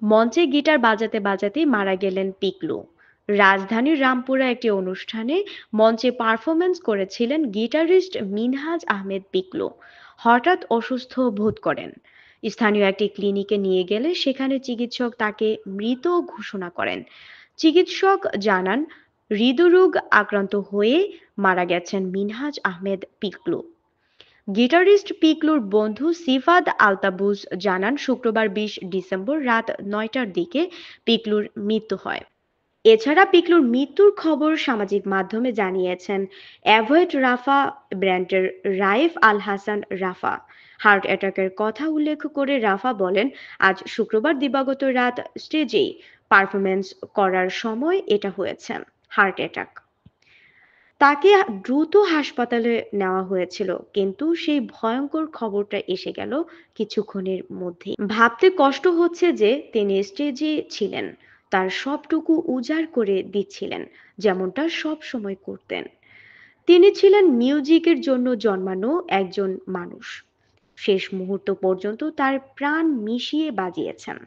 মঞ্চে গিটার বাজাতে বাজাতেই মারা গেলেন পিকলু। রাজধানীর রামপুরা একটি অনুষ্ঠানে মঞ্চে পারফরমেন্স করেছিলেন গিটারিস্ট মিনহাজ আহমেদ পিকলু। হঠাৎ অসুস্থ বোধ করেন। স্থানীয় একটি ক্লিনিকে নিয়ে গেলে সেখানে চিকিৎসক তাকে মৃত ঘোষণা করেন। চিকিৎসক জানান হৃদরোগ আক্রান্ত হয়ে মারা গেছেন মিনহাজ আহমেদ পিকলু। গিটারিস্ট পিকলুর বন্ধু সিফাত আলতাবুজ জানান শুক্রবার 20 ডিসেম্বর রাত 9টার দিকে পিকলুর মৃত্যু হয়। এছাড়া পিকলুর মৃত্যুর খবর সামাজিক মাধ্যমে জানিয়েছেন অ্যাভয়েড রাফা ব্র্যান্ডের রাইফ আল হাসান রাফা। হার্ট অ্যাটাকের কথা উল্লেখ করে রাফা বলেন, আজ শুক্রবার দিবাগত রাত স্টেজেই পারফরমেন্স করার সময় এটা হয়েছে, হার্ট অ্যাটাক। তাকে দ্রুত হাসপাতালে নেওয়া হয়েছিল, কিন্তু সেই ভয়ঙ্কর খবরটা এসে গেল কিছুক্ষণের মধ্যেই। ভাবতে কষ্ট হচ্ছে যে তিনি স্টেজে ছিলেন, তার সবটুকু উজাড় করে দিচ্ছিলেন, যেমনটা সব সময় করতেন। তিনি ছিলেন মিউজিকের জন্য জন্মানো একজন মানুষ। শেষ মুহূর্ত পর্যন্ত তার প্রাণ মিশিয়ে বাজিয়েছেন।